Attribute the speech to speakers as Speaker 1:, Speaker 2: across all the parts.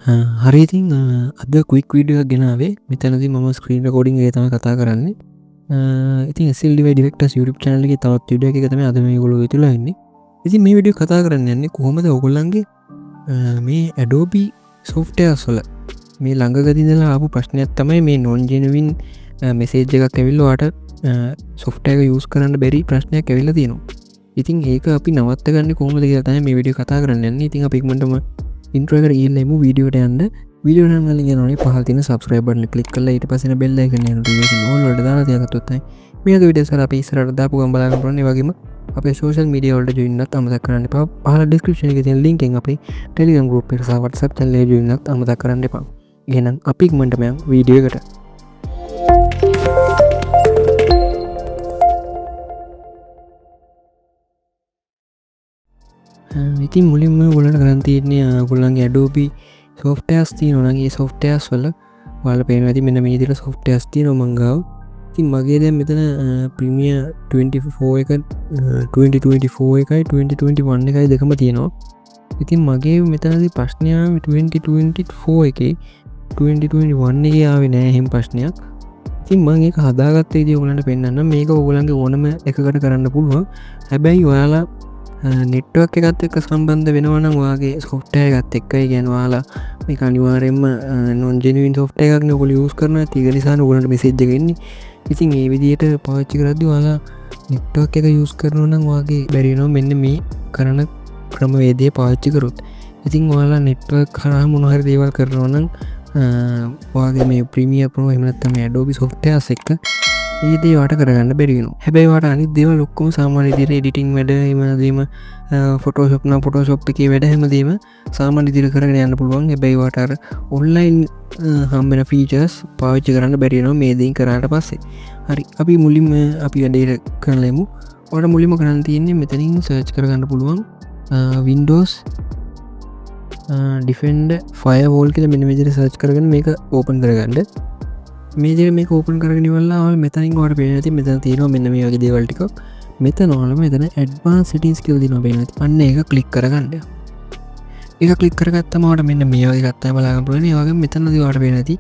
Speaker 1: හරිඉතින් අද quick video ගෙනාවේ මෙතනද ම ස්ක්‍රීන් කෝඩින් තම කතා කරන්නේ ඉතින් සිල්ඩිව ඩිෙක්ට YouTube චනලගේ තවත් ඩිය එක තම අද මේ ගොල තුලාන්නේ ඉතින් මේ විඩියෝ කතා කරන්න යන්නේ කොහොමද ඔගොල්ලන්ගේ මේ ඇඩෝබි සෝෆ්ටය අස්වල මේ ළඟගදිදලා ආපු ප්‍රශ්නයක් තමයි මේ නොන්ජනවින් මෙසේජ් එකක් ඇවිල්ලවාට සොෆ්ටයක යස් කරන්න බැරි ප්‍රශ්නයක් ඇවිල්ල තියෙනවා ඉතින් ඒක අපි නවත්තගන්න කොහමද කියතම මේ විඩියෝ කතා කරන්න ඉතින් අපික්මටම ඉන්ට්‍රකට ඉල්ලම වීඩියෝට යන්න විඩියෝනල න පහතින සබස්ක්‍රයිබර්න කලික් කල ට පසන බෙල්ල ොලට දාතියකතුත්තයි මේක විඩසර අප ඉස්රට දාපු ගම්බලාග ප්‍රන වගේම අප සෝෂල් මඩියවලට ජොන්නත් අමතක් කරන්න පා පහල ඩිස්ක්‍රපෂන එක ලින්කෙන් අපේ ටෙලිගම් ගරුප් සවටසප් චල්ල ජන්නත් අමතක් කරන්න එපා ගෙනම් අපික්මටමයම් වීඩියෝකට ඉතින් මුලින්ම ගොලට කරන්තියන්නේ ගොල්ලන්ගේ ඇඩෝපි සෝෆ්ටයස් ති නොනගේ සෝෆ්ටයස් වල වල පේන ඇති මෙන මේ දිර සෝෆ්ටයස් ති නොමංගාව තින් මගේ දැ මෙතන ප්‍රමිය 24 එක 2024 එකයි 2021 එකයි දෙකම තියෙනවා ඉතින් මගේ මෙතනදි ප්‍රශ්නයා 2024 එක 2021 එක ආව නෑ හෙම ප්‍රශ්නයක් ඉතින් මගේ හදාගත්ත ඉදි ඔගලට පෙන්න්න මේක ඔගලන්ගේ ඕනම එකකට කරන්න පුළුවන් හැබැයි ඔයාලා නෙට්වක් එකත් එක්ක සම්බන්ධ වෙනවනම් වගේ සොෆ්ටය ගත් එක්කයි ගැනවාලා මේ අනිවාරෙන්ම නොන්ජනවින් සොෆ්ට එකක් නොකොල යස් කරන තිගනිසාන ගලට මෙසේජ්ජගෙන්නේ ඉතින් ඒ විදියට පාච්චි කරදදි වාලා නෙට්වක් එක යස් කරනනම් වගේ බැරිනෝ මෙන්න මේ කරන ක්‍රමවේදය පාච්චි කරොත් ඉතින් වාලා නෙට්වක් කරහ මොනහරි දේවල් කරනවනම් වගේ මේ ප්‍රමිය පරෝ එමනත්තම ඇඩෝබි සොෆ්ටයස් එක්ක ඒදේ වාට කරගන්න බැරිෙන හැබැයිවාට අනි දෙව ලොක්කොම සාමාන්‍ය දිර එඩිටිං වැඩ එමදීම ෆොටෝශප්න ෆොටෝශප් එක වැඩ හැමදීම සාමාන්‍ය දිර කරගෙන යන්න පුළුවන් හැබැයිවාටර ඔන්ලයින් හම්බෙන ෆීචර්ස් පාවිච්චි කරන්න බැරිනවා මේදීන් කරට පස්සේ හරි අපි මුලින්ම අපි වැඩේට කරලෙමු ඔට මුලිම කරන්න තියෙන්නේ මෙතනින් සර්ච් කරගන්න පුළුවන් Windows ඩිෆෙන්ඩ ෆයවෝල් කියල මෙන විදිර සර්ච් කරගෙන මේක ඕපන් කරගන්න මේජර මේ කෝපන් කරනිවල්ලා මෙතනින් වට පේනති මෙතන තියෙනවා මෙන්න මේ වගේ දේවල්ටික් මෙත නොල මෙතන ඇඩ්වාන් සිටිස් කිල් දින පේනති අන්න එක කලික් කරගන්න එක කලික් කරගත්තමට මෙන්න මේ වගේ ගත්තා බලාගපුරන වගේ මෙතන දවාට පේනති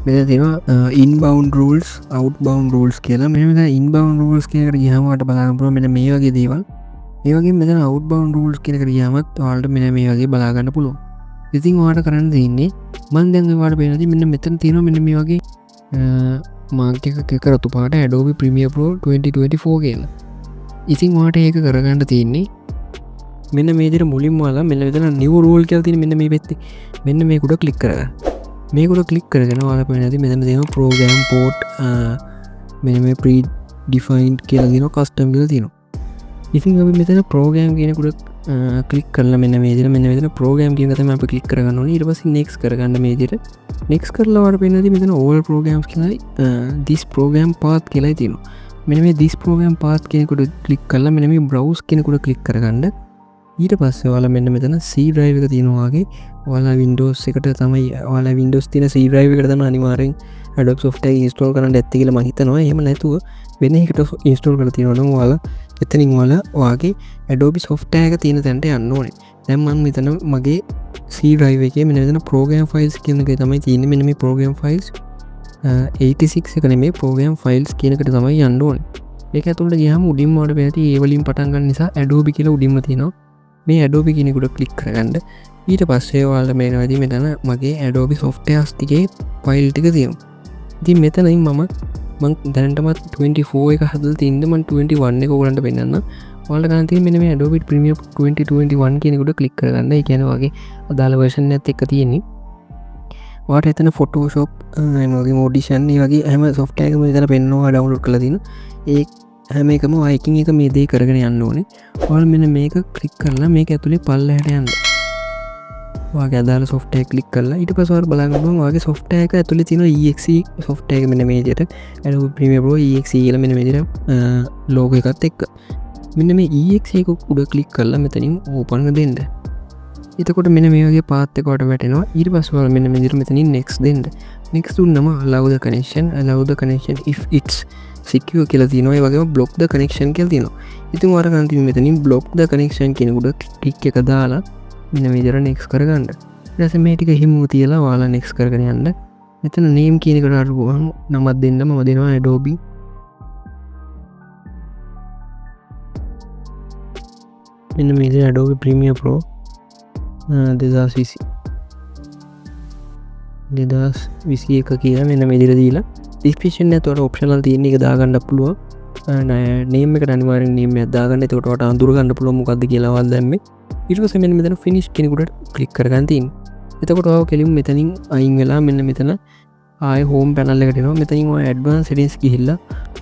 Speaker 1: මෙ තියෙනවා ඉන්බවන් රල්ස් අවට්බවන් රල්ස් කියලා මෙම ඉන්බවන් රල්ස් කියකට ගහමට බලාගපුර මෙන මේ වගේ දේවල් ඒවගේ මෙතන අවට්බවන් රල්ස් කියනක ගියාමත් වාල්ට මෙන මේ වගේ බලාගන්න පුළුව ඉතින් වාට කරන්න දෙන්නේ මන්දැන් වාට පේනති මෙන්න මෙතන තියෙන මෙන්න මේ වගේ මාර්කක කරතු පාට ඇඩෝබි ප්‍රමිය පෝ 2024 කියලා ඉතින් වාට ඒක කරගන්න තියන්නේ මෙන්න මේදර මුලින් වාලා මෙල්ල වෙතන නිවරෝල් කියල් තින මෙන්න මේ පෙත්ති මෙන්න මේකුට කලික් කර මේකුට කලික් කරගෙන වාල පනති මෙතන දෙම පෝගම් පෝට් මෙ මේ ප්‍රී ඩිෆයින්් කියලා දින කස්ටම් කියල තිනවා ඉතින් අපි මෙතන ප්‍රෝගෑම් කියනකුට කලික් කරල මෙන්න මේදර මෙන්න වෙන ප්‍රෝගෑම් කියනතම අප කලික් කරගන්න ඉට පස නෙක්ස් කරගන්න මේදිර නෙක්ස් කරලවට පෙනති මෙතන ඕල් ප්‍රෝගම්ස් කියලයි දිස් ප්‍රෝගම් පාත් කියලයි තින මෙන මේ දිස් ප්‍රෝගම් පාත් කෙනෙකුට කලික් කරලා මෙන මේ බ්‍රවස් කෙනෙකුට කලික් කරගන්න ඊට පස්සේ වාලා මෙන්න මෙතන සීඩ්‍රයිවක තියෙනවාගේ වාලා වින්ඩෝස් එකට තමයි වාලා වින්ඩෝස් තින සීඩ්‍රයිව කරතම අනිවාරෙන් ඩක් සොෆ්ට ඉස්ටෝල් කරන්න ඇත්ති කියල මහිතනවා එම නැතුව වෙන එකට ඉස්ටෝල් කර තිනවනම් වාලා එතනින් වල වගේ ඇඩෝබි සොෆ්ටයක තියෙන තැන්ට යන්න ඕනේ දැම්මන් මෙතන මගේ සීරයිව එක මෙනදන ප්‍රෝගම් ෆයිල්ස් කියනක තමයි තියන මෙනම ප්‍රෝගම් ෆයිල්ස් 86 කන මේ ප්‍රෝගම් ෆයිල්ස් කියනකට තමයි යන්න ඕන ඒක ඇතුළට ගහම උඩින් මට පැති ඒවලින් පටන්ගන්න නිසා ඇඩෝබි කියල උඩින්ම තිනවා මේ ඇඩෝබි කෙනෙකුට කලික් කරගන්න ඊට පස්සේ වාල මේනවදී මෙතන මගේ ඇඩෝබි සොෆ්ටයස්තිගේ ෆයිල්ටික තියම් ති මෙතනයින් මම දැනටමත් 24 එක හදල් තින්දම 21 එක ගලන්ට පෙන්න්න වල ගන්ති මෙන මේ ඩෝබිට ප්‍රමිය 2021 කෙනෙකුට කලික් කරගන්න කියන වගේ අදාළ වර්ෂන් ඇත් එක තියෙන්නේ වාට එතන ෆොටෝශෝප් මගේ මෝඩිෂන් වගේ හැම සොෆ්ටයකම තන පෙන්නවා ඩවුලුඩ් කලතින ඒ හැම එකම වයිකින් එක මේ දේ කරගෙන යන්න ඕනේ වල් මෙන මේක කලික් කරලා මේක ඇතුළේ පල්ල හැට යන්න වගේ අදාල සොෆ්ටය කලික් කරලා ඊට පසවර බලාගන්න වගේ සොෆ්ටයක ඇතුළි තින EXC සොෆ්ටයක මෙන මේජයට ඇ ප්‍රමියබෝ EXC කියල මෙන මේජර ලෝක එකත් එක්ක මෙන්න මේ EXC එක උඩ කලික් කරලා මෙතනින් ඕපන්න දෙන්න එතකොට මෙන මේගේ පාත්තකොට වැටෙනවා ඊට පස්වල මෙන්න මෙදිර මෙතනින් නෙක්ස් දෙන්න නෙක්ස් දුන්නම ලවද කනෙක්ෂන් ලවද කනෙක්ෂන් it's සිකව කියල තිනොයි වගේ බ්ලොක්්ද කනෙක්ෂන් කෙල් තිනවා ඉතින් වරගන්ති මෙතනින් බ්ලොක්්ද කනෙක්ෂන් කෙනෙකුට ටික් එක දාලා මෙන විදිර නෙක්ස් කරගන්න ඊට පස්සේ මේ ටික හිමු තියලා ඔයාලා next කරගෙන යන්න. මෙතන name කියන එකට අරපුවාම නමක් දෙන්න මම දෙනවා Adobe. මෙන්න මේ විදිහට Adobe Premiere Pro 2021 කියලා මෙන්න මේ විදිහට දීලා description එකේ උඩ optional තියෙන එක දාගන්න පුළුවන්. name එකට අනිවාර්යෙන් name එකක් දාගන්න. එතකොට ඔයාලට අඳුර ගන්න පුළුවන් මොකක්ද කියලා වල් දැම්මේ. ඊට පස්සේ මෙන්න මෙතන finish කෙනෙකුට click කරගන්න තියෙනවා. එතකොට ඔයාව කෙලින්ම මෙතනින් අයින් වෙලා මෙන්න මෙතන ආයේ home panel එකට එනවා. මෙතනින් ඔය advanced settings ගිහිල්ලා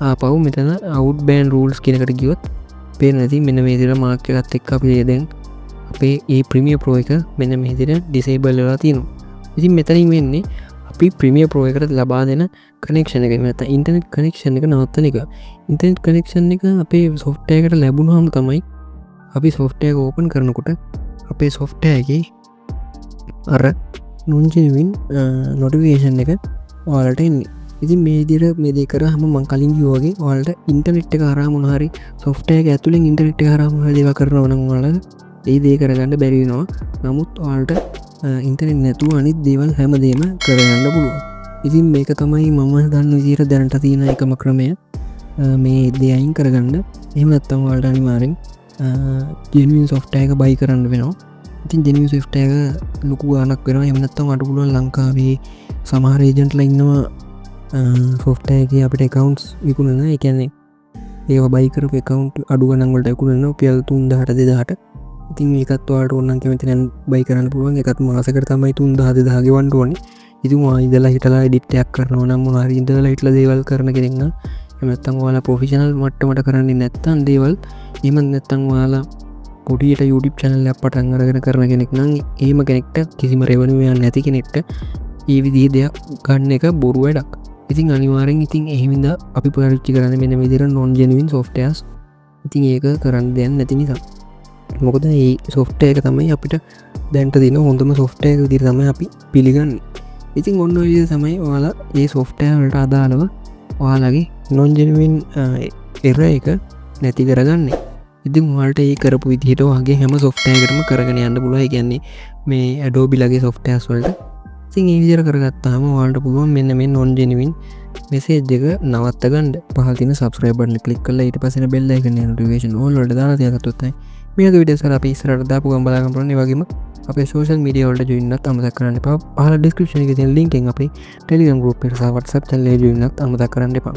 Speaker 1: ආපහු මෙතන outbound rules කියන එකට ගියොත් පේනවා ඉතින් මෙන්න මේ විදිහට mark එකත් එක්ක අපි දැන් අපේ මේ Premiere Pro එක මෙන්න මේ විදිහට disable වෙලා තියෙනවා. ඉතින් මෙතනින් වෙන්නේ අපි Premiere Pro එකට ලබා දෙන connection එක නැත්නම් internet connection එක නවත්තන එක. internet connection එක අපේ software එකට ලැබුණාම තමයි අපි software එක open කරනකොට අපේ software එකේ අර non-genuine notification එක ඔයාලට එන්නේ. ඉතින් මේ විදිහට මේ දේ කරාම මම කලින් කිව්වා වගේ ඔයාලට ඉන්ටර්නෙට් එක හරහා මොන හරි software එක ඇතුලෙන් ඉන්ටර්නෙට් එක හරහා මොන හරි දේවල් කරනවා නම් ඔයාලට ඒ දේ කරගන්න බැරි වෙනවා. නමුත් ඔයාලට ඉන්ටර්නෙට් නැතුව අනිත් දේවල් හැමදේම කරගන්න පුළුවන්. ඉතින් මේක තමයි මම දන්න විදිහට දැනට තියෙන එකම ක්‍රමය. මේ දේ අයින් කරගන්න. එහෙම නැත්නම් ඔයාලට අනිවාර්යෙන් genuine software එක buy කරන්න වෙනවා. ඉතින් genuine software එක ලොකු ගාණක් වෙනවා. එහෙම නැත්නම් අඩු පුළුවන් ලංකාවේ සමහර ඒජන්ට්ලා ඉන්නවා software එකේ අපිට accounts විකුණන. ඒ කියන්නේ ඒවා buy කරපු account අඩු ගණන් වලට විකුණන රුපියල් 3000 2000ට. ඉතින් මේකත් ඔයාලට ඕන නම් කැමති නම් buy කරන්න පුළුවන්. ඒකත් මාසෙකට තමයි 3000 2000 ගෙවන්න ඕනේ. ඉතින් ඔයා ඉඳලා හිටලා edit එකක් කරනවා නම් මොනවා හරි ඉඳලා හිටලා දේවල් කරන කෙනෙක් නම් එහෙම නැත්නම් ඔයාලා professional මට්ටමට කරන්නේ නැත්නම් දේවල් එහෙම නැත්නම් ඔයාලා පොඩියට YouTube channel එකක් පටන් අරගෙන කරන කෙනෙක් නම් එහෙම කෙනෙක්ට කිසිම revenue එකක් නැති කෙනෙක්ට මේ විදිහේ දෙයක් ගන්න එක බොරු වැඩක්. ඉතින් අනිවාර්යෙන් ඉතින් එහෙමින්ද අපි පාවිච්චි කරන්නේ මෙන්න මේ විදිහට non genuine softwares. ඉතින් ඒක කරන්න දෙයක් නැති නිසා. මොකද මේ software එක තමයි අපිට දැන්ට දෙන හොඳම software එක විදිහට තමයි අපි පිළිගන්නේ. ඉතින් ඔන්න ඔය විදිහට තමයි ඔයාලා මේ software වලට අදාළව ඔයාලගේ non genuine error එක නැති කරගන්නේ. ඉතින් ඔයාලට ඒ කරපු විදිහට ඔයාගේ හැම software එකකටම කරගෙන යන්න පුළුවන්. ඒ කියන්නේ මේ Adobe ලගේ softwares වලට. ඉතින් මේ විදිහට කරගත්තාම ඔයාලට පුළුවන් මෙන්න මේ non genuine message එක නවත්ත ගන්න. පහළ තියෙන subscribe button එක click කරලා ඊට පස්සේ bell icon එක notification all වලට දාලා තියාගත්තොත් තමයි මේ වගේ වීඩියෝස් වල අපි ඉස්සරහට දාපු ගමන් බලා ගන්න පුළුවන්. ඒ වගේම අපේ social media වලට join වෙන්නත් අමතක කරන්න එපා. පහළ description එකේ තියෙන link එකෙන් අපේ Telegram group එකට සහ WhatsApp channel එකට join වෙන්නත් අමතක කරන්න එපා.